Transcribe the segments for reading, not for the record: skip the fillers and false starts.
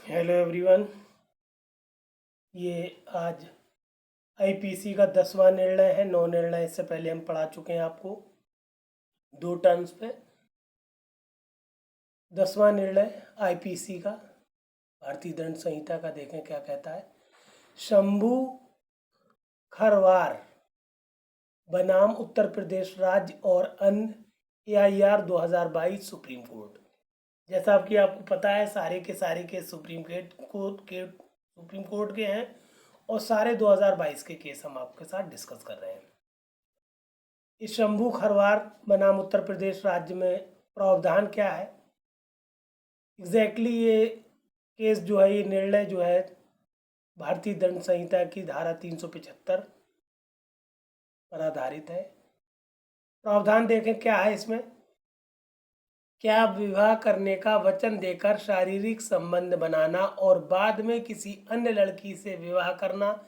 Hello everyone. ये आज IPC का 10वां निर्णय है। 9 निर्णय इससे पहले हम पढ़ा चुके हैं आपको 2 टर्म्स पे। 10वां निर्णय आईपीसी का, भारतीय दंड संहिता का, देखें क्या कहता है। शंभू खरवार बनाम उत्तर प्रदेश राज्य और अन्य एआईआर 2022 सुप्रीम कोर्ट। जैसा कि आपको पता है, सारे के सुप्रीम कोर्ट के हैं और सारे 2022 के केस हम आपके साथ डिस्कस कर रहे हैं। इस शंभू खरवार बनाम उत्तर प्रदेश राज्य में प्रावधान क्या है एग्जैक्टली। ये केस जो है, ये निर्णय जो है भारतीय दंड संहिता की धारा 375 पर आधारित है। प्रावधान देखें क्या है इसमें। क्या विवाह करने का वचन देकर शारीरिक संबंध बनाना और बाद में किसी अन्य लड़की से विवाह करना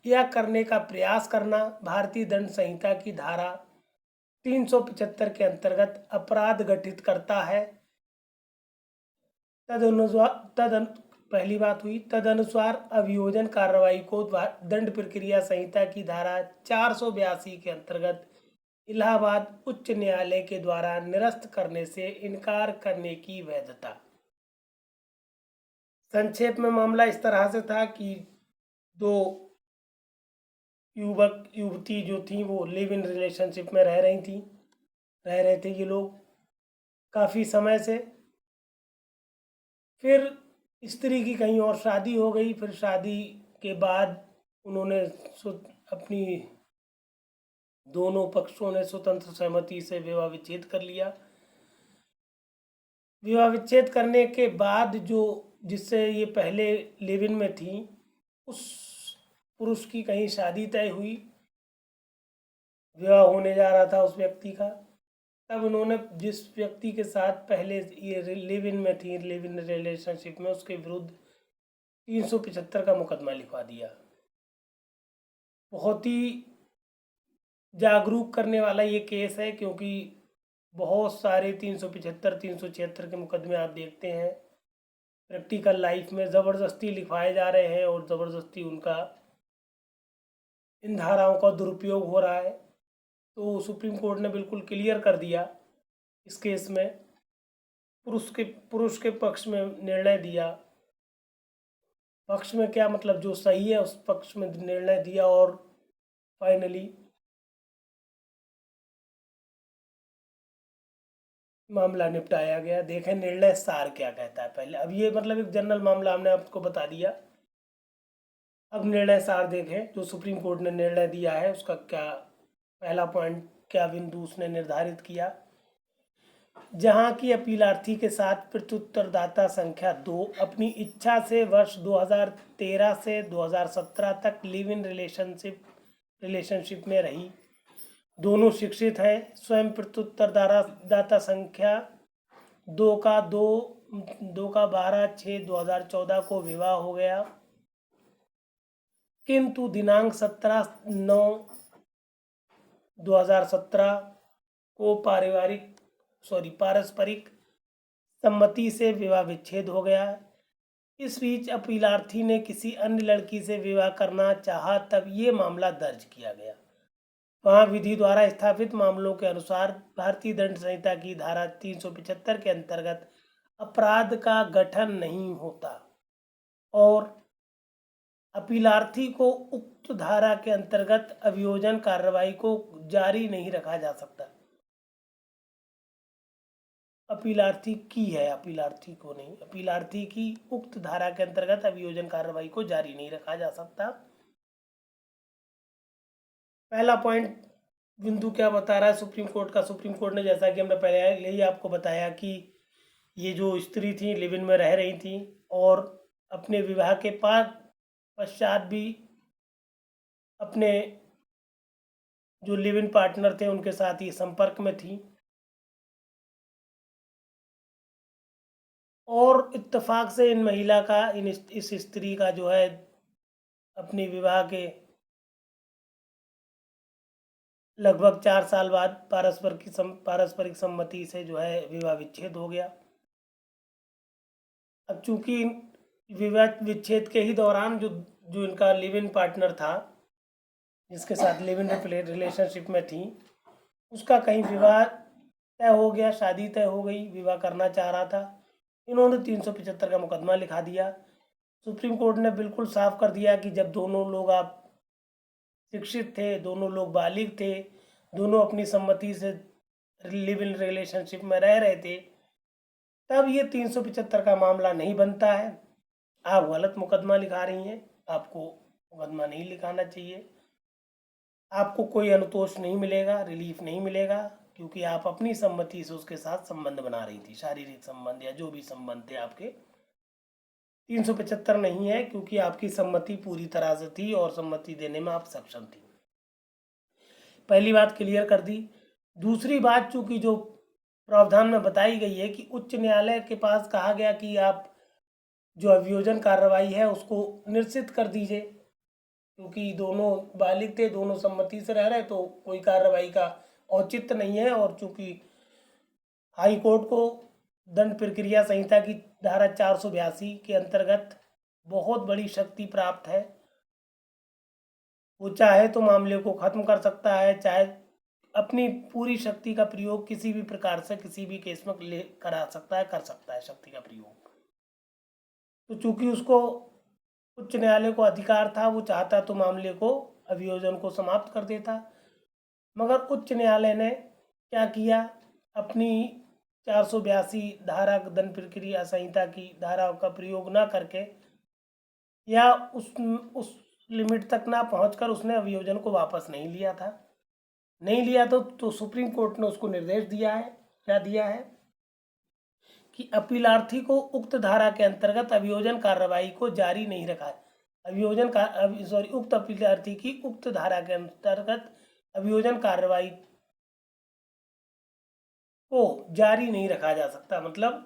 या करने का प्रयास करना भारतीय दंड संहिता की धारा 375 के अंतर्गत अपराध गठित करता है। पहली बात हुई, तदनुसार अभियोजन कार्रवाई को दंड प्रक्रिया संहिता की धारा 482 के अंतर्गत इलाहाबाद उच्च न्यायालय के द्वारा निरस्त करने से इनकार करने की वैधता। संक्षेप में मामला इस तरह से था कि दो युवक युवती जो थी वो लिव इन रिलेशनशिप में रह रहे थे ये लोग काफ़ी समय से। फिर स्त्री की कहीं और शादी हो गई। फिर शादी के बाद उन्होंने अपनी दोनों पक्षों ने स्वतंत्र सहमति से विवाह विच्छेद कर लिया। विवाह विच्छेद करने के बाद जो जिससे ये पहले लिव इन में थी, उस पुरुष की कहीं शादी तय हुई, विवाह होने जा रहा था उस व्यक्ति का। तब उन्होंने जिस व्यक्ति के साथ पहले ये लिव इन में थी, लिव इन रिलेशनशिप में, उसके विरुद्ध 375 का मुकदमा लिखवा दिया। बहुत ही जागरूक करने वाला ये केस है, क्योंकि बहुत सारे 375 376 के मुकदमे आप देखते हैं प्रैक्टिकल लाइफ में ज़बरदस्ती लिखवाए जा रहे हैं और ज़बरदस्ती उनका इन धाराओं का दुरुपयोग हो रहा है। तो सुप्रीम कोर्ट ने बिल्कुल क्लियर कर दिया इस केस में, पुरुष के पक्ष में निर्णय दिया। पक्ष में क्या मतलब, जो सही है उस पक्ष में निर्णय दिया और फाइनली मामला निपटाया गया। देखें निर्णय सार क्या कहता है पहले। अब ये मतलब एक जनरल मामला हमने आपको बता दिया। अब निर्णय सार देखें जो सुप्रीम कोर्ट ने निर्णय दिया है, उसका क्या पहला पॉइंट, क्या बिंदु उसने निर्धारित किया। जहां की अपीलार्थी के साथ प्रत्युत्तरदाता संख्या 2 अपनी इच्छा से वर्ष 2013 से 2017 तक लिव इन रिलेशनशिप में रही, दोनों शिक्षित हैं। स्वयं प्रत्युत्तरदाता संख्या 2 का 12/6/2014 को विवाह हो गया, किंतु दिनांक 17/9/2017 को पारस्परिक सम्मति से विवाह विच्छेद हो गया। इस बीच अपीलार्थी ने किसी अन्य लड़की से विवाह करना चाहा, तब ये मामला दर्ज किया गया। वहाँ विधि द्वारा स्थापित मामलों के अनुसार भारतीय दंड संहिता की धारा 375 के अंतर्गत अपराध का गठन नहीं होता और अपीलार्थी को उक्त धारा के अंतर्गत अभियोजन कार्रवाई को जारी नहीं रखा जा सकता। अपीलार्थी की है, अपीलार्थी को नहीं। अपीलार्थी की उक्त धारा के अंतर्गत अभियोजन कार्रवाई को जारी नहीं रखा जा सकता। पहला पॉइंट बिंदु क्या बता रहा है सुप्रीम कोर्ट का। सुप्रीम कोर्ट ने, जैसा कि हमने पहले ही आपको बताया, कि ये जो स्त्री थी लिव इन में रह रही थी और अपने विवाह के पश्चात भी अपने जो लिव इन पार्टनर थे उनके साथ ये संपर्क में थी, और इत्तेफाक से इन महिला का इस स्त्री का जो है अपने विवाह के लगभग 4 साल बाद पारस्परिक सम्मति से जो है विवाह विच्छेद हो गया। अब चूंकि विवाद विच्छेद के ही दौरान जो जो इनका लिव इन पार्टनर था, जिसके साथ लिव इन रिलेशनशिप में थी, उसका कहीं विवाह तय हो गया, शादी तय हो गई, विवाह करना चाह रहा था। इन्होंने 375 का मुकदमा लिखा दिया। सुप्रीम कोर्ट ने बिल्कुल साफ कर दिया कि जब दोनों लोग आप शिक्षित थे, दोनों लोग बालिग थे, दोनों अपनी सम्मति से लिव इन रिलेशनशिप में रह रहे थे, तब ये 375 का मामला नहीं बनता है। आप गलत मुकदमा लिखा रही हैं, आपको मुकदमा नहीं लिखाना चाहिए। आपको कोई अनुतोष नहीं मिलेगा, रिलीफ नहीं मिलेगा, क्योंकि आप अपनी सम्मति से उसके साथ संबंध बना रही थी, शारीरिक संबंध या जो भी संबंध थे आपके। 375 नहीं है, क्योंकि आपकी सम्मति पूरी तरह से थी और सम्मति देने में आप सक्षम थी। पहली बात क्लियर कर दी। दूसरी बात, चूंकि जो प्रावधान में बताई गई है कि उच्च न्यायालय के पास कहा गया कि आप जो अभियोजन कार्रवाई है उसको निश्चित कर दीजिए, क्योंकि दोनों बालिग थे, दोनों सम्मति से रह रहे, तो कोई कार्रवाई का औचित्य नहीं है। और चूंकि हाई कोर्ट को दंड प्रक्रिया संहिता की धारा 482 के अंतर्गत बहुत बड़ी शक्ति प्राप्त है, वो चाहे तो मामले को खत्म कर सकता है, चाहे अपनी पूरी शक्ति का प्रयोग किसी भी प्रकार से किसी भी केस में ले करा सकता है, कर सकता है शक्ति का प्रयोग। तो चूंकि उसको उच्च न्यायालय को अधिकार था, वो चाहता तो मामले को, अभियोजन को समाप्त कर देता, मगर उच्च न्यायालय ने क्या किया, अपनी 482 धारा दंड प्रक्रिया संहिता की धाराओं का प्रयोग ना करके या उस लिमिट तक ना पहुंचकर उसने अभियोजन को वापस नहीं लिया था। नहीं लिया तो सुप्रीम कोर्ट ने उसको निर्देश दिया है, क्या दिया है कि अपीलार्थी को उक्त धारा के अंतर्गत अभियोजन कार्रवाई को जारी नहीं रखा, उक्त अपीलार्थी की उक्त धारा के अंतर्गत अभियोजन कार्रवाई को जारी नहीं रखा जा सकता। मतलब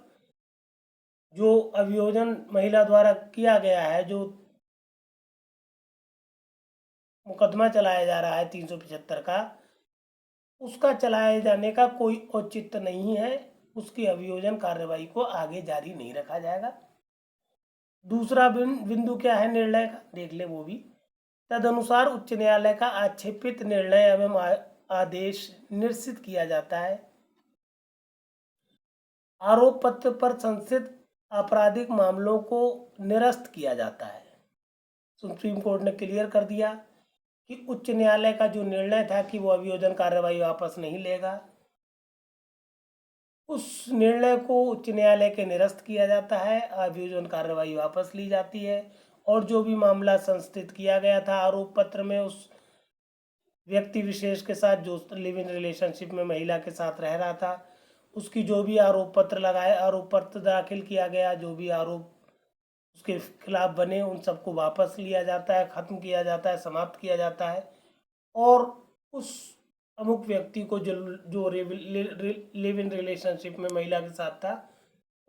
जो अभियोजन महिला द्वारा किया गया है, जो मुकदमा चलाया जा रहा है 375 का, उसका चलाए जाने का कोई औचित्य नहीं है, उसकी अभियोजन कार्रवाई को आगे जारी नहीं रखा जाएगा। दूसरा बिंदु क्या है निर्णय का, देख ले वो भी। तदनुसार उच्च न्यायालय का आक्षेपित निर्णय एवं आदेश निश्चित किया जाता है। आरोप पत्र पर संस्थित आपराधिक मामलों को निरस्त किया जाता है। सुप्रीम कोर्ट ने क्लियर कर दिया कि उच्च न्यायालय का जो निर्णय था कि वो अभियोजन कार्रवाई वापस नहीं लेगा, उस निर्णय को उच्च न्यायालय के निरस्त किया जाता है, अभियोजन कार्रवाई वापस ली जाती है, और जो भी मामला संस्थित किया गया था आरोप पत्र में उस व्यक्ति विशेष के साथ जो लिव इन रिलेशनशिप में महिला के साथ रह रहा था, उसकी जो भी आरोप पत्र दाखिल किया गया, जो भी आरोप उसके खिलाफ बने, उन सबको वापस लिया जाता है, खत्म किया जाता है, समाप्त किया जाता है, और उस अमुक व्यक्ति को जो लिव इन रिलेशनशिप में महिला के साथ था,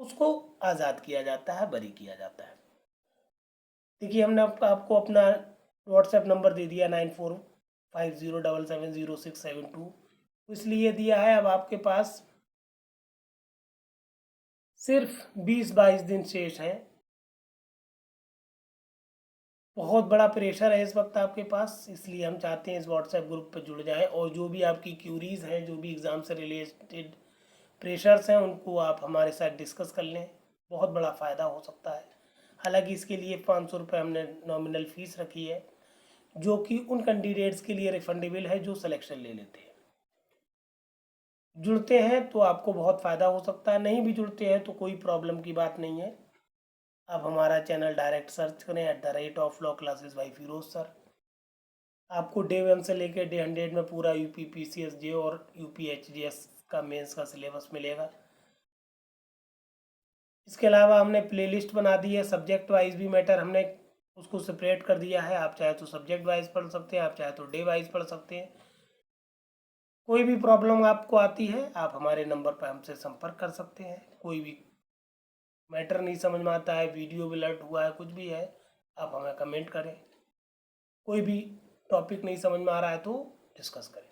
उसको आज़ाद किया जाता है, बरी किया जाता है। देखिए, हमने आपको अपना व्हाट्सएप नंबर दे दिया 9450770672, इसलिए दिया है। अब आपके पास सिर्फ 20-22 दिन शेष है। बहुत बड़ा प्रेशर है इस वक्त आपके पास, इसलिए हम चाहते हैं इस व्हाट्सएप ग्रुप पर जुड़ जाएं, और जो भी आपकी क्यूरीज हैं, जो भी एग्ज़ाम से रिलेटेड प्रेशर्स हैं, उनको आप हमारे साथ डिस्कस कर लें, बहुत बड़ा फ़ायदा हो सकता है। हालांकि इसके लिए 500 रुपये हमने नॉमिनल फ़ीस रखी है, जो कि उन कैंडिडेट्स के लिए रिफंडेबल है जो सिलेक्शन ले लेते हैं। जुड़ते हैं तो आपको बहुत फ़ायदा हो सकता है, नहीं भी जुड़ते हैं तो कोई प्रॉब्लम की बात नहीं है। आप हमारा चैनल डायरेक्ट सर्च करें @law classes by Firoz sir. आपको डे 1 से लेकर डे 100 में पूरा यूपी PCSJ और यूपी HGS का मेंस का सिलेबस मिलेगा। इसके अलावा हमने प्लेलिस्ट बना दी है, सब्जेक्ट वाइज भी मैटर हमने उसको सेपरेट कर दिया है। आप चाहे तो सब्जेक्ट वाइज पढ़ सकते हैं, आप चाहे तो डे वाइज पढ़ सकते हैं। कोई भी प्रॉब्लम आपको आती है, आप हमारे नंबर पर हमसे संपर्क कर सकते हैं। कोई भी मैटर नहीं समझ में आता है, वीडियो ब्लर्ट हुआ है, कुछ भी है, आप हमें कमेंट करें। कोई भी टॉपिक नहीं समझ में आ रहा है तो डिस्कस करें।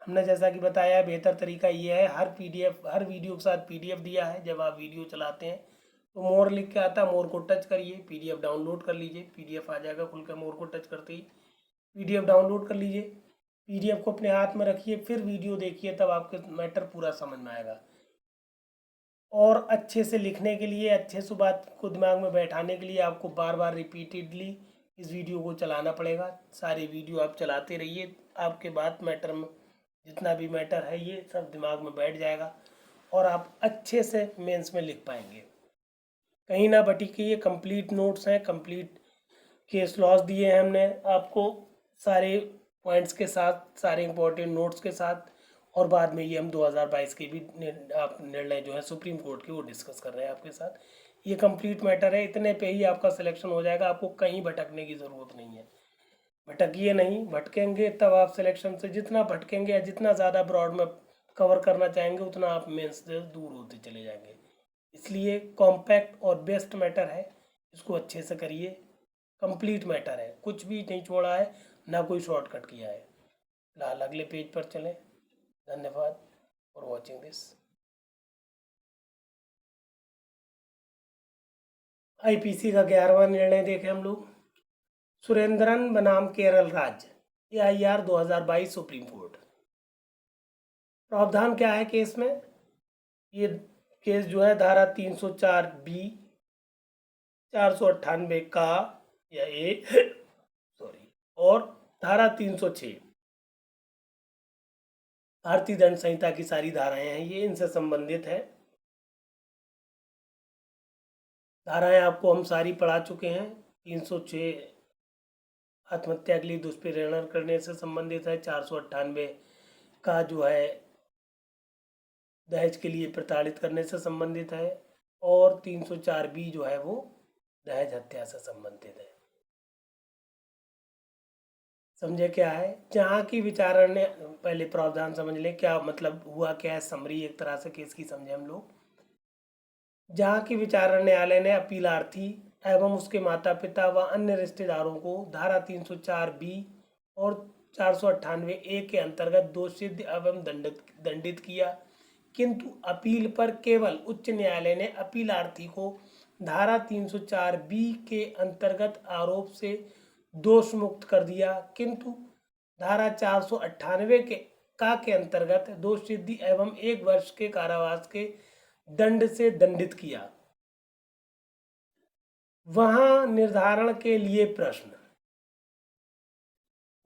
हमने जैसा कि बताया, बेहतर तरीका ये है, हर वीडियो के साथ PDF दिया है। जब आप वीडियो चलाते हैं तो मोर लिख के आता है, मोर को टच करिए, पीडीएफ डाउनलोड कर लीजिए, पीडीएफ आ जाएगा खुल कर। मोर को टच करते ही पीडीएफ डाउनलोड कर लीजिए, पीडीएफ को अपने हाथ में रखिए, फिर वीडियो देखिए, तब आपके मैटर पूरा समझ में आएगा। और अच्छे से लिखने के लिए, अच्छे से बात को दिमाग में बैठाने के लिए आपको बार बार रिपीटेडली इस वीडियो को चलाना पड़ेगा। सारी वीडियो आप चलाते रहिए, आपके बात मैटर में जितना भी मैटर है ये सब दिमाग में बैठ जाएगा और आप अच्छे से मेंस में लिख पाएंगे। कहीं ना भटकिए, कंप्लीट नोट्स हैं, कंप्लीट केस लॉस दिए हैं हमने आपको सारे पॉइंट्स के साथ, सारे इंपॉर्टेंट नोट्स के साथ। और बाद में ये हम 2022 के भी निर्णय जो है सुप्रीम कोर्ट के वो डिस्कस कर रहे हैं आपके साथ। ये कंप्लीट मैटर है, इतने पे ही आपका सिलेक्शन हो जाएगा, आपको कहीं भटकने की ज़रूरत नहीं है। भटकिए नहीं, भटकेंगे तब आप सिलेक्शन से, जितना भटकेंगे या जितना ज़्यादा ब्रॉड में कवर करना चाहेंगे उतना आप मेंस से दूर होते चले जाएंगे। इसलिए कॉम्पैक्ट और बेस्ट मैटर है, इसको अच्छे से करिए। कंप्लीट मैटर है, कुछ भी नहीं छोड़ा है, ना कोई शॉर्टकट किया है। फिलहाल अगले पेज पर चलें। धन्यवाद फॉर वॉचिंग दिस। आईपीसी का 11वां निर्णय देखें हम लोग। सुरेंद्रन बनाम केरल राज्य, AIR 2022 सुप्रीम कोर्ट। प्रावधान क्या है केस में? ये केस जो है धारा 304B, 498 का या ए सॉरी, और धारा 306 भारतीय दंड संहिता की सारी धाराएं हैं, ये इनसे संबंधित है। धाराएं आपको हम सारी पढ़ा चुके हैं। 306 आत्महत्या के लिए दुष्प्रेरणा करने से संबंधित है। 498 का जो है दहेज के लिए प्रताड़ित करने से संबंधित है। और 304B जो है वो दहेज हत्या से संबंधित है। समझे क्या है? जहाँ की विचारण ने, पहले प्रावधान समझ लें क्या मतलब हुआ, क्या है, समरी एक तरह से केस की समझे हम लोग। जहाँ की विचारण न्यायालय ने अपीलार्थी एवं उसके माता पिता व अन्य रिश्तेदारों को धारा 304B और 498A के अंतर्गत दोषित एवं दंडित किया, किंतु अपील पर केवल उच्च न्यायालय ने अपीलार्थी को धारा 304B के अंतर्गत आरोप से दोष मुक्त कर दिया, किंतु धारा 498 के अंतर्गत दोष सिद्धि एवं 1 वर्ष के कारावास के दंड से दंडित किया। वहां निर्धारण के लिए प्रश्न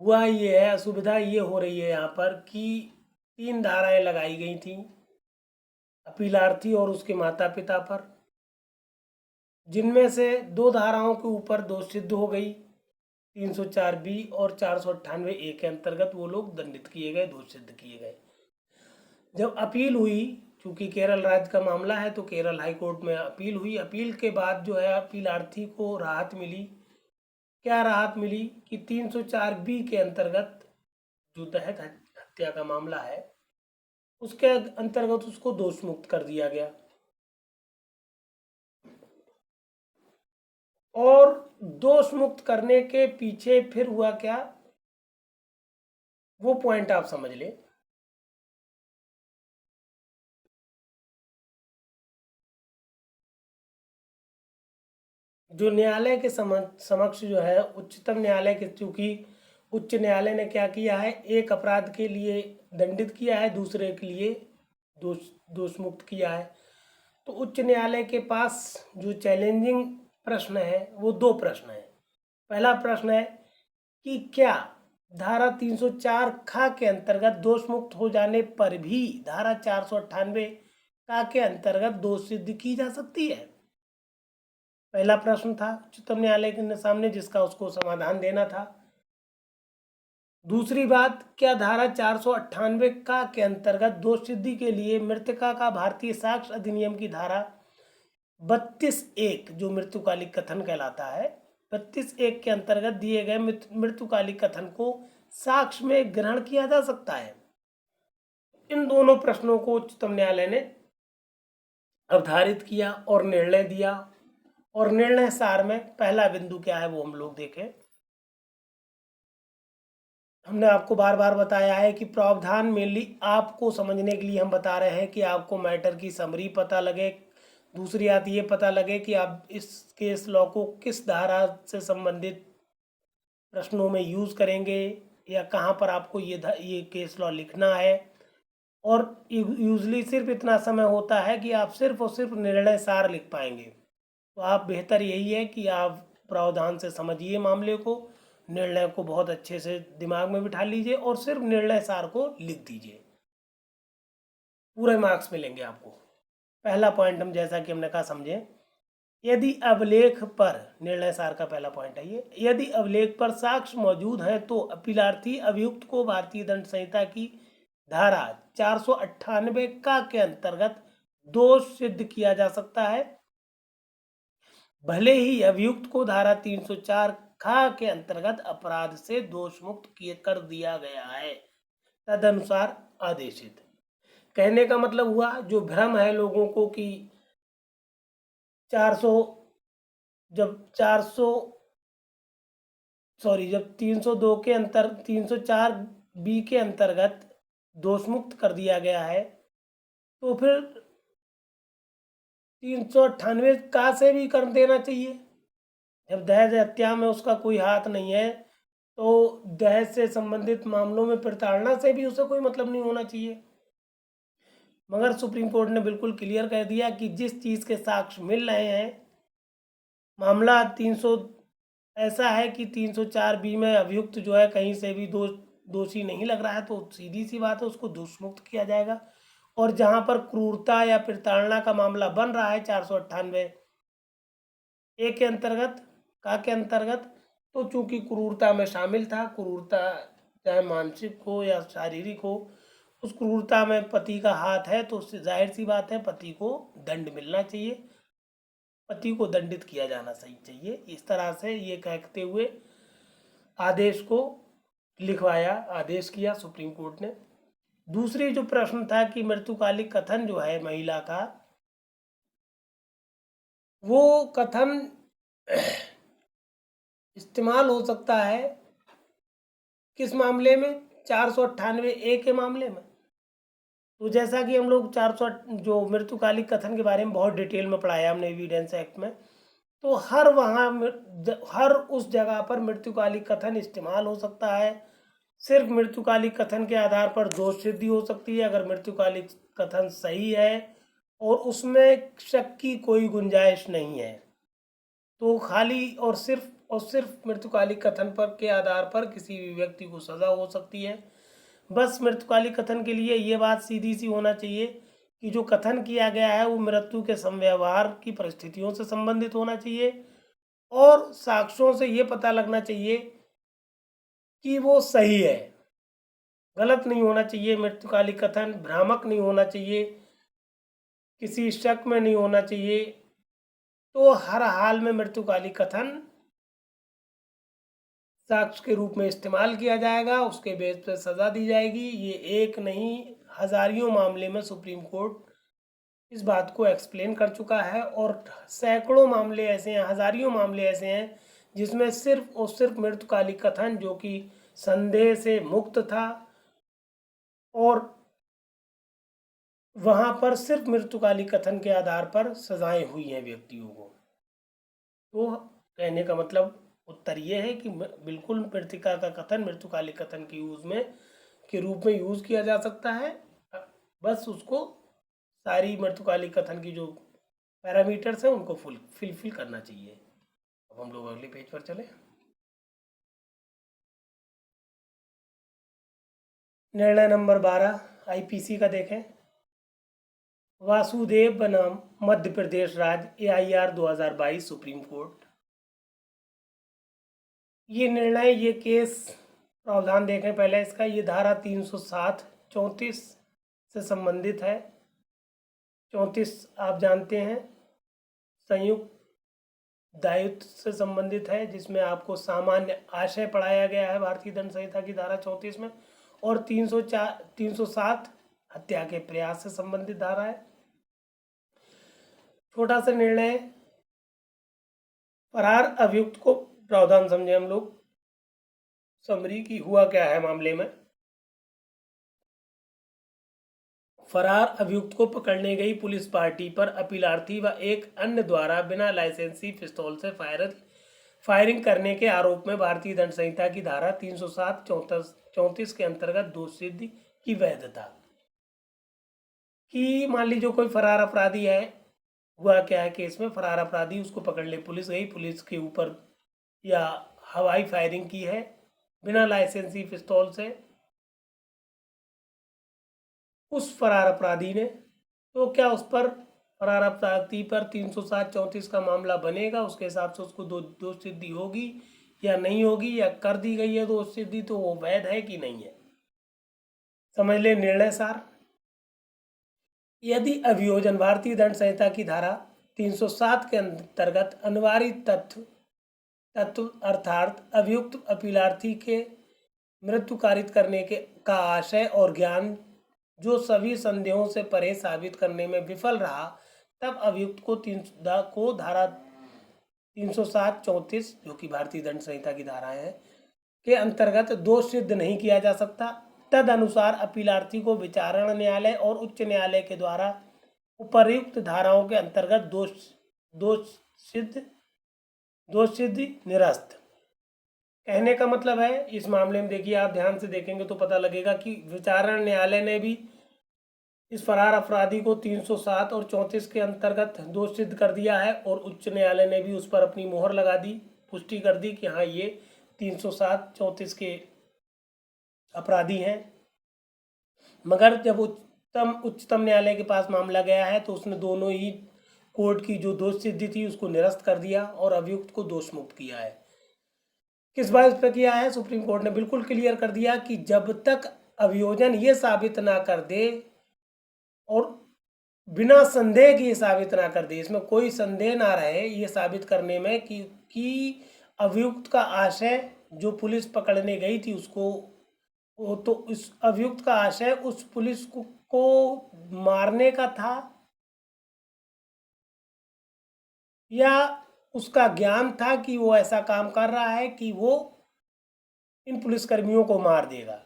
हुआ ये है, असुविधा ये हो रही है यहाँ पर कि 3 धाराएं लगाई गई थी अपीलार्थी और उसके माता पिता पर, जिनमें से 2 धाराओं के ऊपर दोष सिद्ध हो गई। 304B और 498A के अंतर्गत वो लोग दंडित किए गए, दोष सिद्ध किए गए। जब अपील हुई, चूंकि केरल राज्य का मामला है तो केरल हाई कोर्ट में अपील हुई। अपील के बाद जो है अपीलार्थी को राहत मिली। क्या राहत मिली कि 304B के अंतर्गत जो दहेज हत्या का मामला है उसके अंतर्गत उसको दोष मुक्त कर दिया गया। और दोष मुक्त करने के पीछे फिर हुआ क्या, वो पॉइंट आप समझ लें। जो न्यायालय के समक्ष जो है उच्चतम न्यायालय के, चूंकि उच्च न्यायालय ने क्या किया है, एक अपराध के लिए दंडित किया है, दूसरे के लिए दोष मुक्त किया है। तो उच्च न्यायालय के पास जो चैलेंजिंग प्रश्न है वो 2 प्रश्न है। पहला प्रश्न है कि क्या धारा 304 खा के अंतर्गत दोष मुक्त हो जाने पर भी धारा 498 का के अंतर्गत दोष सिद्ध की जा सकती है। पहला प्रश्न था उच्चतम न्यायालय के सामने, जिसका उसको समाधान देना था। दूसरी बात, क्या धारा 498 का के अंतर्गत दोष सिद्धि के लिए मृतका का भारतीय साक्ष्य अधिनियम की धारा 32(1) जो मृत्युकालिक कथन कहलाता है, 32(1) के अंतर्गत दिए गए मृत्युकालिक कथन को साक्ष्य में ग्रहण किया जा सकता है। इन दोनों प्रश्नों को उच्चतम न्यायालय ने अवधारित किया और निर्णय दिया। और निर्णय सार में पहला बिंदु क्या है वो हम लोग देखें। हमने आपको बार बार बताया है कि प्रावधान मेनली आपको समझने के लिए हम बता रहे हैं कि आपको मैटर की समरी पता लगे, दूसरी बात ये पता लगे कि आप इस केस लॉ को किस धारा से संबंधित प्रश्नों में यूज़ करेंगे या कहाँ पर आपको ये केस लॉ लिखना है। और यूजली सिर्फ इतना समय होता है कि आप सिर्फ और सिर्फ निर्णय सार लिख पाएंगे। तो आप बेहतर यही है कि आप प्रावधान से समझिए मामले को, निर्णय को बहुत अच्छे से दिमाग में बिठा लीजिए और सिर्फ निर्णय सार को लिख दीजिए, पूरे मार्क्स मिलेंगे आपको। पहला पॉइंट हम जैसा कि हमने कहा समझें। यदि अभिलेख पर, निर्णय सार का पहला पॉइंट है ये, यदि अभिलेख पर साक्ष्य मौजूद है तो अपीलार्थी अभियुक्त को भारतीय दंड संहिता की धारा 498 का के अंतर्गत दोष सिद्ध किया जा सकता है, भले ही अभियुक्त को धारा 304 खा के अंतर्गत अपराध से दोष मुक्त किए कर दिया गया है, तदनुसार आदेशित। कहने का मतलब हुआ, जो भ्रम है लोगों को कि 400 जब 302 के 304 बी के अंतर्गत दोष मुक्त कर दिया गया है, तो फिर 398 का से भी कर देना चाहिए। जब दहेज हत्या में उसका कोई हाथ नहीं है तो दहेज से संबंधित मामलों में प्रताड़ना से भी उसे कोई मतलब नहीं होना चाहिए। मगर सुप्रीम कोर्ट ने बिल्कुल क्लियर कर दिया कि जिस चीज़ के साक्ष्य मिल रहे हैं, मामला 300 ऐसा है कि 304 बी में अभियुक्त जो है कहीं से भी दोषी नहीं लग रहा है, तो सीधी सी बात है उसको दोष मुक्त किया जाएगा। और जहां पर क्रूरता या प्रताड़ना का मामला बन रहा है 498 ए के अंतर्गत, का के अंतर्गत, तो चूंकि क्रूरता में शामिल था, क्रूरता चाहे मानसिक हो या शारीरिक हो, उस क्रूरता में पति का हाथ है, तो उससे जाहिर सी बात है पति को दंड मिलना चाहिए, पति को दंडित किया जाना सही चाहिए। इस तरह से ये कहते हुए आदेश को लिखवाया, आदेश किया सुप्रीम कोर्ट ने। दूसरी जो प्रश्न था कि मृत्युकालिक कथन जो है महिला का, वो कथन इस्तेमाल हो सकता है किस मामले में, 498 ए के मामले में। तो जैसा कि हम लोग 400 जो मृत्युकालिक कथन के बारे में बहुत डिटेल में पढ़ाया हमने एविडेंस एक्ट में, तो हर उस जगह पर मृत्युकालिक कथन इस्तेमाल हो सकता है। सिर्फ मृत्युकालिक कथन के आधार पर दोष सिद्धि हो सकती है अगर मृत्युकालिक कथन सही है और उसमें शक की कोई गुंजाइश नहीं है, तो खाली और सिर्फ मृत्युकालिक कथन पर के आधार पर किसी भी व्यक्ति को सजा हो सकती है। बस मृत्युकालिक कथन के लिए ये बात सीधी सी होना चाहिए कि जो कथन किया गया है वो मृत्यु के समव्यवहार की परिस्थितियों से संबंधित होना चाहिए और साक्ष्यों से ये पता लगना चाहिए कि वो सही है, गलत नहीं होना चाहिए। मृत्युकालिक कथन भ्रामक नहीं होना चाहिए, किसी शक में नहीं होना चाहिए। तो हर हाल में मृत्युकालिक कथन साक्ष्य के रूप में इस्तेमाल किया जाएगा, उसके बेस पर सजा दी जाएगी। ये एक नहीं हजारियों मामले में सुप्रीम कोर्ट इस बात को एक्सप्लेन कर चुका है और सैकड़ों मामले ऐसे हैं, हजारियों मामले ऐसे हैं जिसमें सिर्फ और सिर्फ मृत्युकालिक कथन जो कि संदेह से मुक्त था और वहां पर सिर्फ मृत्युकालिक कथन के आधार पर सजाएं हुई हैं व्यक्तियों को। तो कहने का मतलब उत्तर ये है कि बिल्कुल मृतिका का कथन मृत्युकालिक कथन के रूप में यूज किया जा सकता है। बस उसको सारी मृत्युकालिक कथन की जो पैरामीटर्स हैं उनको फिल करना चाहिए। अब हम लोग अगले पेज पर चले। निर्णय नंबर 12 आईपीसी का देखें। वासुदेव बनाम मध्य प्रदेश राज्य AIR 2022 सुप्रीम कोर्ट। ये निर्णय, ये केस प्रावधान देखें पहले इसका। ये धारा 307 34 से संबंधित है। 34 आप जानते हैं संयुक्त दायित्व से संबंधित है, जिसमें आपको सामान्य आशय पढ़ाया गया है भारतीय दंड संहिता की धारा 34 में। और 307 हत्या के प्रयास से संबंधित धारा है। छोटा सा निर्णय, फरार अभियुक्त को प्रावधान समझे हम लोग, समरी की हुआ क्या है मामले में। फरार अभियुक्त को पकड़ने गई पुलिस पार्टी पर अपीलार्थी व एक अन्य द्वारा बिना लाइसेंसी पिस्तौल से फायरिंग करने के आरोप में भारतीय दंड संहिता की धारा 307 34 के अंतर्गत दोष सिद्धि की वैधता। कि मान लीजिए कोई फरार अपराधी है, हुआ क्या है केस में, फरार अपराधी, उसको पकड़ने पुलिस गई, पुलिस के ऊपर या हवाई फायरिंग की है बिना लाइसेंसी पिस्तौल से उस फरार अपराधी ने, तो क्या उस पर फरार अपराधी पर 307 34 का मामला बनेगा? उसके हिसाब से उसको दोष सिद्धि होगी या नहीं होगी, या कर दी गई है दोष सिद्धि तो वो वैध है कि नहीं है? समझ ले निर्णय सार। यदि अभियोजन भारतीय दंड संहिता की धारा 307 के अंतर्गत अनिवार्य तत्व अर्थात अभियुक्त अपीलार्थी के मृत्यु कारित करने का आशय और ज्ञान जो सभी संदेहों से परे साबित करने में विफल रहा, तब अभियुक्त को धारा 307 34 जो कि भारतीय दंड संहिता की धारा है के अंतर्गत दोष सिद्ध नहीं किया जा सकता। तद अनुसार अपीलार्थी को विचारण न्यायालय और उच्च न्यायालय के द्वारा उपर्युक्त धाराओं के अंतर्गत दोष सिद्धि निरस्त। कहने का मतलब है इस मामले में, देखिए आप ध्यान से देखेंगे तो पता लगेगा कि विचारण न्यायालय ने भी इस फरार अपराधी को 307 और 34 के अंतर्गत दोष सिद्ध कर दिया है और उच्च न्यायालय ने भी उस पर अपनी मोहर लगा दी, पुष्टि कर दी कि हाँ ये 307 34 के अपराधी हैं। मगर जब उच्चतम न्यायालय के पास मामला गया है तो उसने दोनों ही कोर्ट की जो दोष सिद्धि थी उसको निरस्त कर दिया और अभियुक्त को दोष मुक्त किया है। किस बात पर किया है? सुप्रीम कोर्ट ने बिल्कुल क्लियर कर दिया कि जब तक अभियोजन ये साबित ना कर दे और बिना संदेह की ये साबित ना कर दे, इसमें कोई संदेह ना रहे ये साबित करने में कि अभियुक्त का आशय जो पुलिस पकड़ने गई थी उसको, तो इस अभियुक्त का आशय उस पुलिस को मारने का था या उसका ज्ञान था कि वो ऐसा काम कर रहा है कि वो इन पुलिसकर्मियों को मार देगा।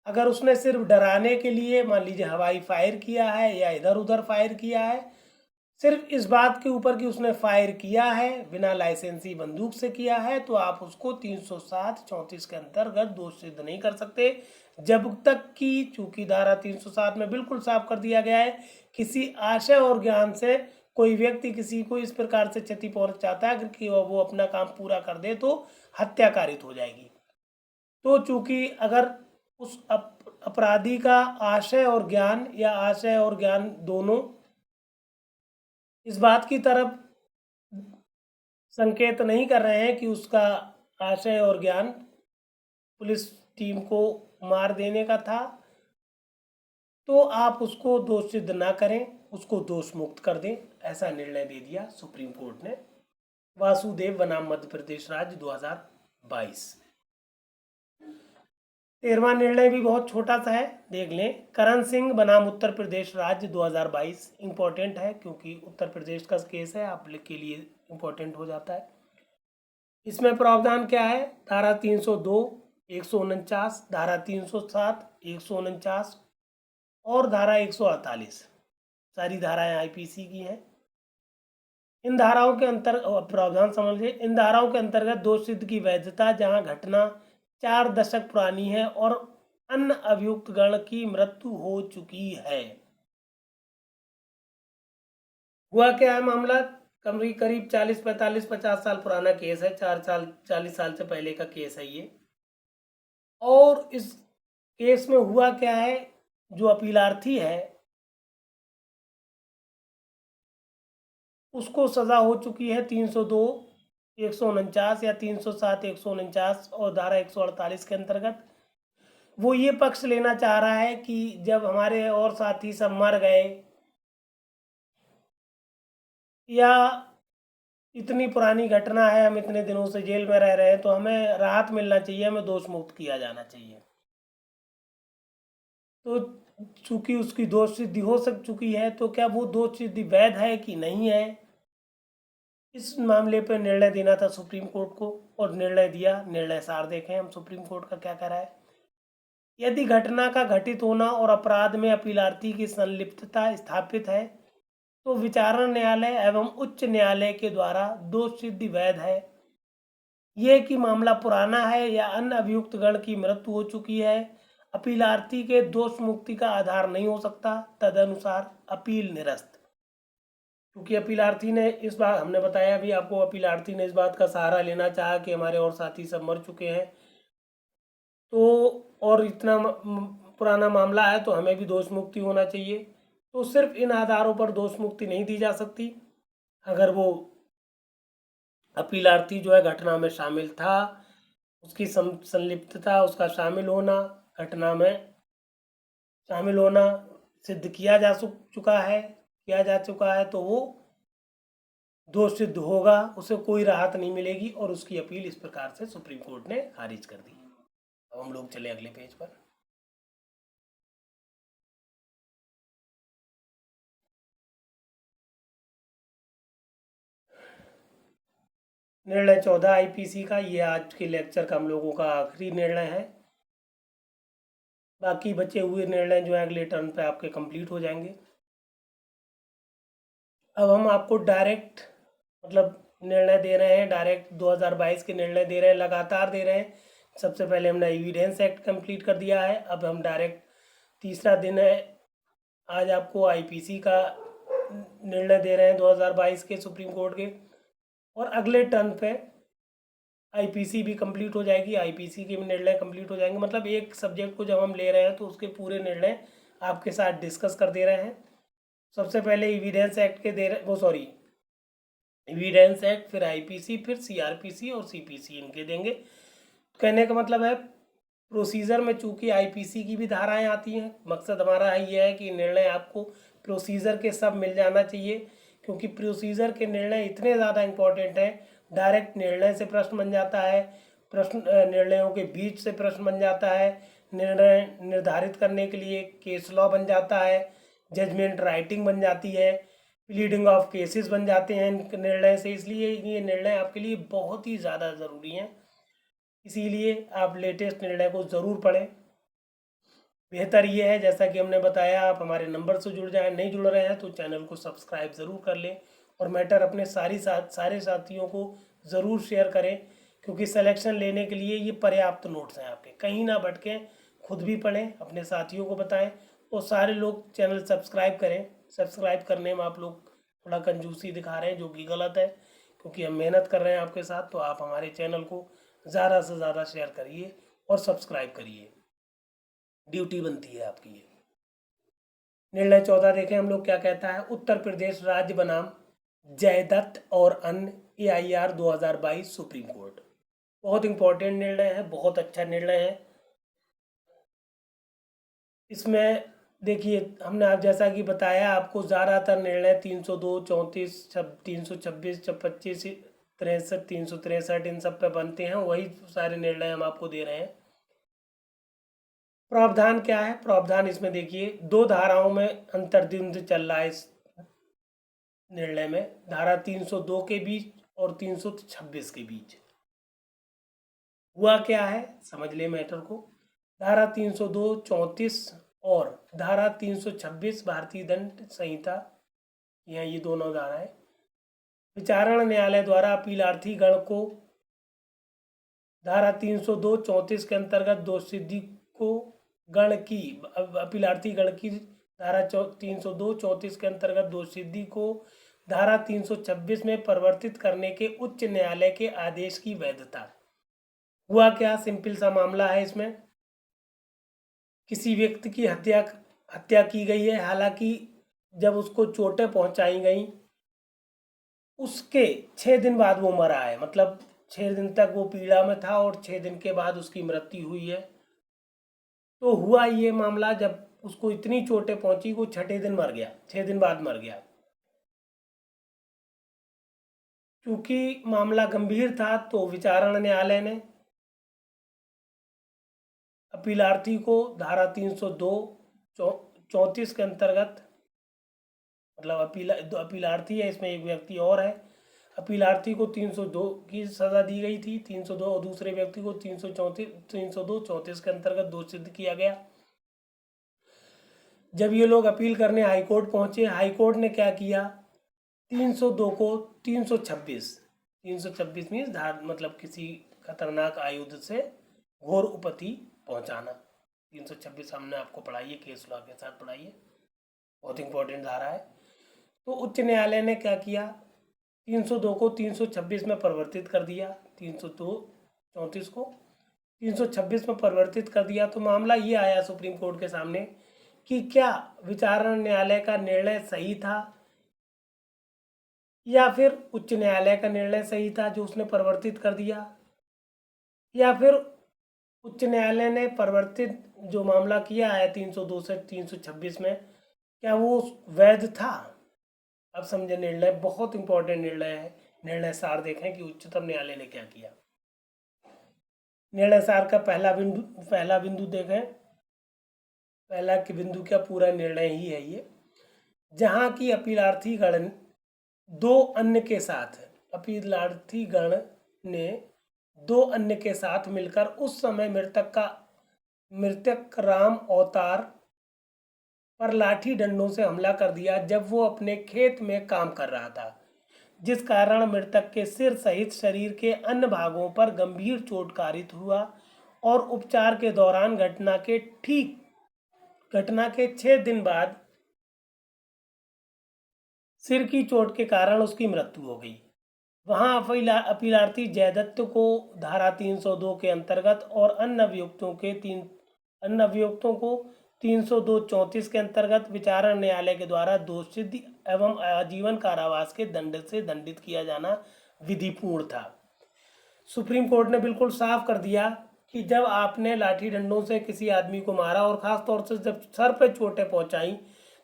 अगर उसने सिर्फ डराने के लिए मान लीजिए हवाई फायर किया है या इधर उधर फायर किया है, सिर्फ इस बात के ऊपर कि उसने फायर किया है बिना लाइसेंसी बंदूक से किया है, तो आप उसको 307 34 के अंतर्गत दोष सिद्ध नहीं कर सकते, जब तक कि चूंकि धारा 307 में बिल्कुल साफ कर दिया गया है किसी आशय और ज्ञान से कोई व्यक्ति किसी को इस प्रकार से क्षति पहुंचाता है कि वो अपना काम पूरा कर दे तो हत्या कारित हो जाएगी। तो चूंकि अगर उस अपराधी का आशय और ज्ञान या आशय और ज्ञान दोनों इस बात की तरफ संकेत नहीं कर रहे हैं कि उसका आशय और ज्ञान पुलिस टीम को मार देने का था, तो आप उसको दोष सिद्ध ना करें, उसको दोष मुक्त कर दें, ऐसा निर्णय दे दिया सुप्रीम कोर्ट ने। वासुदेव बनाम मध्य प्रदेश राज्य 2022। 13वां निर्णय भी बहुत छोटा सा है, देख लें। करण सिंह बनाम उत्तर प्रदेश राज्य 2022 इंपॉर्टेंट है क्योंकि उत्तर प्रदेश का केस है, आप के लिए इंपॉर्टेंट हो जाता है। इसमें प्रावधान क्या है? धारा 302 149, धारा 307 149 और धारा 148 सारी धाराएं आईपीसी की हैं। इन धाराओं के प्रावधान समझिए। इन धाराओं के अंतर्गत दोष सिद्ध की वैधता जहां घटना 4 दशक पुरानी है और अन्य अभियुक्त गण की मृत्यु हो चुकी है। हुआ क्या है मामला? करीब 40 45 50 साल पुराना केस है, 40 साल से पहले का केस है ये। और इस केस में हुआ क्या है, जो अपीलार्थी है उसको सजा हो चुकी है 302 149 या 307 149 और धारा 148 के अंतर्गत। वो ये पक्ष लेना चाह रहा है कि जब हमारे और साथी सब मर गए या इतनी पुरानी घटना है, हम इतने दिनों से जेल में रह रहे हैं, तो हमें राहत मिलना चाहिए, हमें दोष मुक्त किया जाना चाहिए। तो चूंकि उसकी दोष सिद्धि हो चुकी है, तो क्या वो दोष सिद्धि वैध है कि नहीं है, इस मामले पर निर्णय देना था सुप्रीम कोर्ट को और निर्णय दिया। निर्णय सार देखें हम सुप्रीम कोर्ट का क्या कह रहा है। यदि घटना का घटित होना और अपराध में अपीलार्थी की संलिप्तता स्थापित है तो विचारण न्यायालय एवं उच्च न्यायालय के द्वारा दोष सिद्धि वैध है। ये कि मामला पुराना है या अन्य अभियुक्त गण की मृत्यु हो चुकी है, अपीलार्थी के दोष मुक्ति का आधार नहीं हो सकता, तदनुसार अपील निरस्त। क्योंकि अपीलार्थी ने इस बात, हमने बताया भी आपको, अपीलार्थी ने इस बात का सहारा लेना चाहा कि हमारे और साथी सब मर चुके हैं, तो और इतना पुराना मामला है तो हमें भी दोष मुक्ति होना चाहिए। तो सिर्फ इन आधारों पर दोष मुक्ति नहीं दी जा सकती। अगर वो अपीलार्थी जो है घटना में शामिल था, उसकी संलिप्तता, उसका शामिल होना, घटना में शामिल होना सिद्ध किया जा चुका है तो वो दोष सिद्ध होगा, उसे कोई राहत नहीं मिलेगी और उसकी अपील इस प्रकार से सुप्रीम कोर्ट ने खारिज कर दी। अब हम लोग चले अगले पेज पर। निर्णय 14 आईपीसी का, ये आज के लेक्चर का हम लोगों का आखिरी निर्णय है। बाकी बचे हुए निर्णय जो है अगले टर्न पे आपके कंप्लीट हो जाएंगे। अब हम आपको डायरेक्ट मतलब निर्णय दे रहे हैं, डायरेक्ट 2022 के निर्णय दे रहे हैं, लगातार दे रहे हैं। सबसे पहले हमने एविडेंस एक्ट कंप्लीट कर दिया है, अब हम डायरेक्ट तीसरा दिन है आज आपको आईपीसी का निर्णय दे रहे हैं 2022 के सुप्रीम कोर्ट के। और अगले टर्न पे आईपीसी भी कंप्लीट हो जाएगी, आईपीसी के भी निर्णय कंप्लीट हो जाएंगे। मतलब एक सब्जेक्ट को जब हम ले रहे हैं तो उसके पूरे निर्णय आपके साथ डिस्कस कर दे रहे हैं। सबसे पहले एविडेंस एक्ट के दे रहे एविडेंस एक्ट, फिर आईपीसी, फिर सीआरपीसी और सीपीसी इनके देंगे। कहने का मतलब है प्रोसीजर में चूंकि आईपीसी की भी धाराएं आती हैं, मकसद हमारा ये है कि निर्णय आपको प्रोसीजर के सब मिल जाना चाहिए, क्योंकि प्रोसीजर के निर्णय इतने ज़्यादा इम्पोर्टेंट हैं। डायरेक्ट निर्णय से प्रश्न बन जाता है, प्रश्न निर्णयों के बीच से प्रश्न बन जाता है, निर्णय निर्धारित करने के लिए केस लॉ बन जाता है, जजमेंट राइटिंग बन जाती है, प्लीडिंग ऑफ केसेस बन जाते हैं इन निर्णय से। इसलिए ये निर्णय आपके लिए बहुत ही ज़्यादा ज़रूरी हैं, इसीलिए आप लेटेस्ट निर्णय को ज़रूर पढ़ें। बेहतर ये है, जैसा कि हमने बताया, आप हमारे नंबर से जुड़ जाएं, नहीं जुड़ रहे हैं तो चैनल को सब्सक्राइब ज़रूर कर लें और मैटर अपने सारे साथियों को ज़रूर शेयर करें, क्योंकि सिलेक्शन लेने के लिए ये पर्याप्त नोट्स हैं आपके। कहीं ना भटकें, खुद भी पढ़ें, अपने साथियों को बताएं और सारे लोग चैनल सब्सक्राइब करें। सब्सक्राइब करने में आप लोग थोड़ा कंजूसी दिखा रहे हैं, जो कि गलत है, क्योंकि हम मेहनत कर रहे हैं आपके साथ। तो आप हमारे चैनल को ज़्यादा से ज़्यादा शेयर करिए और सब्सक्राइब करिए, ड्यूटी बनती है आपकी ये। निर्णय 14 देखें हम लोग क्या कहता है। उत्तर प्रदेश राज्य बनाम जयदत्त और अन्य AIR 2022 सुप्रीम कोर्ट। बहुत इंपॉर्टेंट निर्णय है, बहुत अच्छा निर्णय है। इसमें देखिए, हमने आप जैसा कि बताया आपको, ज़्यादातर निर्णय 302, 34, 326, 25, 63, 363 इन सब पे बनते हैं, वही सारे निर्णय हम आपको दे रहे हैं। प्रावधान क्या है? प्रावधान इसमें देखिए, दो धाराओं में अंतर्द्वंद चल रहा है इस निर्णय में, धारा 302 के बीच और 326 के बीच। हुआ क्या है, समझ ले मैटर को। धारा 302, 34 और धारा 326 भारतीय दंड संहिता, ये दोनों धाराएं विचारण न्यायालय द्वारा अपीलार्थी गण को धारा 302, 34 के अंतर्गत दोष सिद्धि को गण की अपीलार्थी गण की धारा 302, 34 के अंतर्गत दोष सिद्धि को धारा 326 में परिवर्तित करने के उच्च न्यायालय के आदेश की वैधता। हुआ क्या, सिंपल सा मामला है। इसमें किसी व्यक्ति की हत्या की गई है, हालांकि जब उसको चोटें पहुंचाई गई उसके 6 दिन बाद वो मरा है, मतलब 6 दिन तक वो पीड़ा में था और 6 दिन के बाद उसकी मृत्यु हुई है। तो हुआ ये मामला, जब उसको इतनी चोटें पहुंची वो 6ठे दिन मर गया, 6 दिन बाद मर गया। क्योंकि मामला गंभीर था तो विचारण न्यायालय ने अपीलार्थी को धारा 302, 34 के अंतर्गत, मतलब अपीलार्थी है, इसमें एक व्यक्ति और है, अपीलार्थी को 302 की सज़ा दी गई थी, 302, और दूसरे व्यक्ति को 302 के अंतर्गत दोष सिद्ध किया गया। जब ये लोग अपील करने हाईकोर्ट पहुंचे, हाईकोर्ट ने क्या किया, 302 को 326 मीन्स धार, मतलब किसी खतरनाक आयुध से घोर उपति पहुंचाना। 326 हमने आपको पढ़ाई है, केस लॉ के साथ पढ़ाई है, बहुत इंपॉर्टेंट धारा है। तो उच्च न्यायालय ने क्या किया, 302 को 326 में परिवर्तित कर दिया, 302-34 को 326 में परिवर्तित कर दिया। तो मामला ये आया सुप्रीम कोर्ट के सामने कि क्या विचारण न्यायालय का निर्णय सही था या फिर उच्च न्यायालय का निर्णय सही था जो उसने परिवर्तित कर दिया, या फिर उच्च न्यायालय ने परिवर्तित जो मामला किया है 302 से 326 में, क्या वो वैध था। अब समझे, निर्णय बहुत इंपॉर्टेंट निर्णय है। निर्णय सार देखें कि उच्चतम न्यायालय ने क्या किया। निर्णय सार का पहला बिंदु देखें। पहला कि बिंदु क्या, पूरा निर्णय ही है ये, जहां की अपीलार्थी गण दो अन्य के साथ, अपीलार्थी गण ने दो अन्य के साथ मिलकर उस समय मृतक राम अवतार पर लाठी डंडों से हमला कर दिया जब वो अपने खेत में काम कर रहा था, जिस कारण मृतक के सिर सहित शरीर के अन्य भागों पर गंभीर चोट कारित हुआ और उपचार के दौरान घटना के 6 दिन बाद सिर की चोट के कारण उसकी मृत्यु हो गई। वहां अपीलार्थी जयदत्त को धारा 302 के अंतर्गत और अन्य अभियुक्तों को 302-34 के अंतर्गत विचारण न्यायालय के द्वारा दोषसिद्धि एवं आजीवन कारावास के दंड से दंडित किया जाना विधिपूर्ण था। सुप्रीम कोर्ट ने बिल्कुल साफ कर दिया कि जब आपने लाठी डंडों से किसी आदमी को मारा और खास तौर से जब सर पर चोटें पहुंचाई,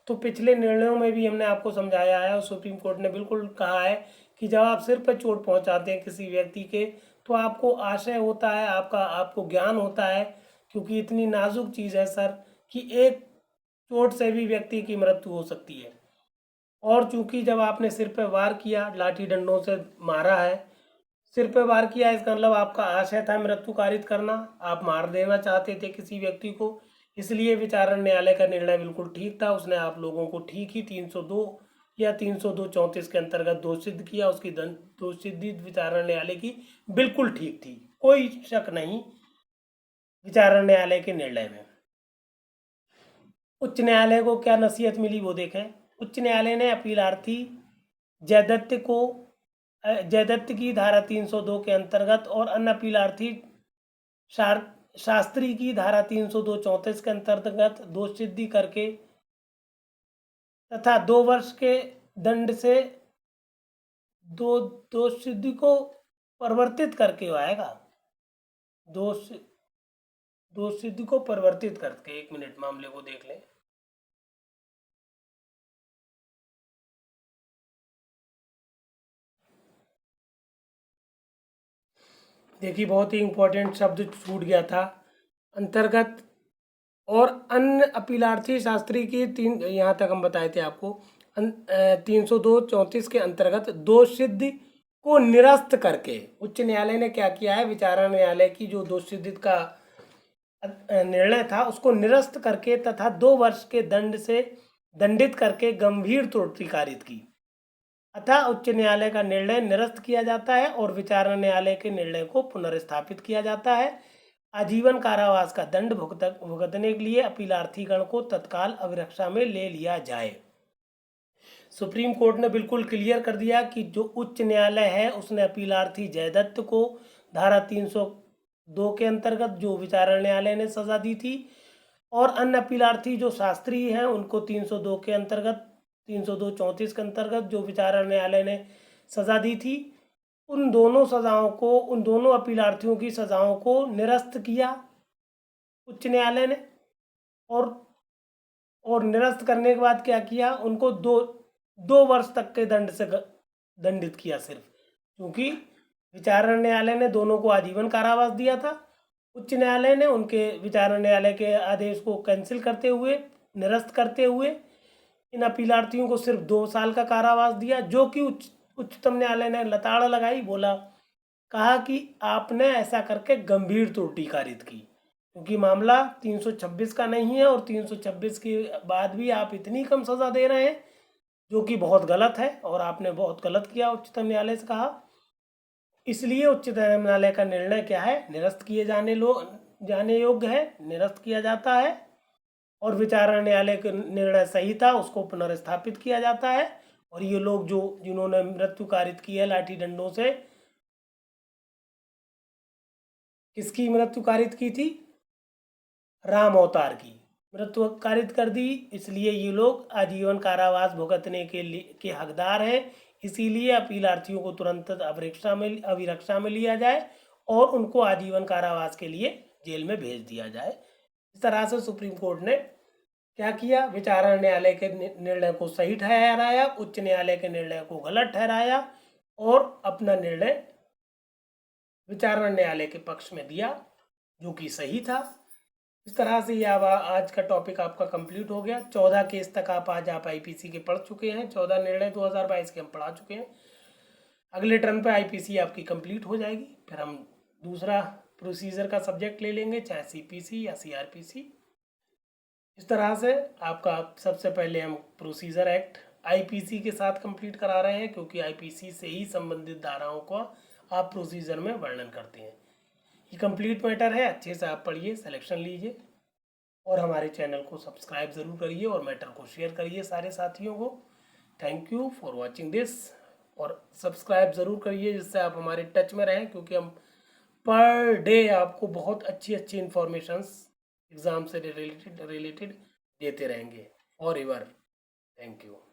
तो पिछले निर्णयों में भी हमने आपको समझाया है और सुप्रीम कोर्ट ने बिल्कुल कहा है कि जब आप सिर पर चोट पहुंचाते हैं किसी व्यक्ति के, तो आपको आशय होता है, आपको ज्ञान होता है, क्योंकि इतनी नाजुक चीज़ है सर कि एक चोट से भी व्यक्ति की मृत्यु हो सकती है। और चूंकि जब आपने सिर पर वार किया, लाठी डंडों से मारा है, सिर पे वार किया, इसका मतलब आपका आशय था मृत्यु कारित करना, आप मार देना चाहते थे किसी व्यक्ति को, इसलिए विचारण न्यायालय का निर्णय बिल्कुल ठीक था। उसने आप लोगों को ठीक ही 302 या 302-34 के अंतर्गत दोष सिद्ध किया। उसकी दोष सिद्धि विचारण न्यायालय की बिल्कुल ठीक थी, कोई शक नहीं विचारण न्यायालय के निर्णय में। उच्च न्यायालय को क्या नसीहत मिली वो देखें। उच्च न्यायालय ने अपीलार्थी जयदत्त की धारा 302 के अंतर्गत और अन्य अपीलार्थी शास्त्री की धारा 302-34 के अंतर्गत दोष सिद्धि करके तथा 2 वर्ष के दंड से दोष सिद्धि को परिवर्तित करके आएगा। दोष सिद्धि को परिवर्तित करके, 1 मिनट मामले को देख लें। देखिए, बहुत ही इंपॉर्टेंट शब्द छूट गया था, अंतर्गत और अन्य अपीलार्थी शास्त्री की यहाँ तक हम बताए थे आपको, 302-34 के अंतर्गत दोष सिद्धि को निरस्त करके उच्च न्यायालय ने क्या किया है, विचारण न्यायालय की जो दोष सिद्धि का निर्णय था उसको निरस्त करके तथा 2 वर्ष के दंड से दंडित करके गंभीर त्रुटि कारित की। अतः उच्च न्यायालय का निर्णय निरस्त किया जाता है और विचारण न्यायालय के निर्णय को पुनर्स्थापित किया जाता है। आजीवन कारावास का दंड भुगतने के लिए अपीलार्थीगण को तत्काल अभिरक्षा में ले लिया जाए। सुप्रीम कोर्ट ने बिल्कुल क्लियर कर दिया कि जो उच्च न्यायालय है उसने अपीलार्थी जयदत्त को धारा 302 के अंतर्गत जो विचारण न्यायालय ने सजा दी थी और अन्य अपीलार्थी जो शास्त्री हैं उनको 302 के अंतर्गत 302-34 के अंतर्गत जो विचारण न्यायालय ने सजा दी थी, उन दोनों अपीलार्थियों की सजाओं को निरस्त किया उच्च न्यायालय ने। और निरस्त करने के बाद क्या किया, उनको 2 वर्ष तक के दंड से दंडित किया सिर्फ, क्योंकि विचारण न्यायालय ने दोनों को आजीवन कारावास दिया था। उच्च न्यायालय ने उनके विचारण न्यायालय के आदेश को कैंसिल करते हुए, निरस्त करते हुए इन अपीलार्थियों को सिर्फ 2 साल का कारावास दिया, जो कि उच्चतम न्यायालय ने लताड़ लगाई, बोला, कहा कि आपने ऐसा करके गंभीर त्रुटि कारित की, क्योंकि मामला 326 का नहीं है और 326 के बाद भी आप इतनी कम सज़ा दे रहे हैं, जो कि बहुत गलत है और आपने बहुत गलत किया, उच्चतम न्यायालय से कहा। इसलिए उच्चतम न्यायालय का निर्णय क्या है, निरस्त किए जाने योग्य है, निरस्त किया जाता है, और विचारणा न्यायालय का निर्णय सही था, उसको पुनर्स्थापित किया जाता है। और ये लोग जिन्होंने मृत्यु कारित की है लाठी डंडों से, किसकी मृत्यु कारित की थी? राम अवतार की मृत्यु कारित कर दी। इसलिए ये लोग आजीवन कारावास भुगतने के हकदार हैं। इसीलिए अपीलार्थियों को तुरंत अभिरक्षा में लिया जाए और उनको आजीवन कारावास के लिए जेल में भेज दिया जाए। इस तरह से सुप्रीम कोर्ट ने क्या किया, विचारणा न्यायालय के निर्णय को सही ठहराया, उच्च न्यायालय के निर्णय को गलत ठहराया और अपना निर्णय विचारणा न्यायालय के पक्ष में दिया, जो कि सही था। इस तरह से ये आज का टॉपिक आपका कंप्लीट हो गया। 14 केस तक आप आईपीसी के पढ़ चुके हैं, 14 निर्णय 2022 के हम पढ़ा चुके हैं। अगले टर्न पे आईपीसी आपकी कंप्लीट हो जाएगी, फिर हम दूसरा प्रोसीजर का सब्जेक्ट ले लेंगे, चाहे सीपीसी या सीआरपीसी। इस तरह से आपका सबसे पहले हम प्रोसीजर एक्ट आईपीसी के साथ कंप्लीट करा रहे हैं, क्योंकि आईपीसी से ही संबंधित धाराओं का आप प्रोसीजर में वर्णन करते हैं। ये कंप्लीट मैटर है, अच्छे से आप पढ़िए, सिलेक्शन लीजिए और हमारे चैनल को सब्सक्राइब ज़रूर करिए और मैटर को शेयर करिए सारे साथियों को। Thank you for watching this, और सब्सक्राइब ज़रूर करिए जिससे आप हमारे टच में रहें, क्योंकि हम पर डे आपको बहुत अच्छी इन्फॉर्मेशंस एग्ज़ाम से रिलेटेड देते रहेंगे फॉर एवर। Thank you.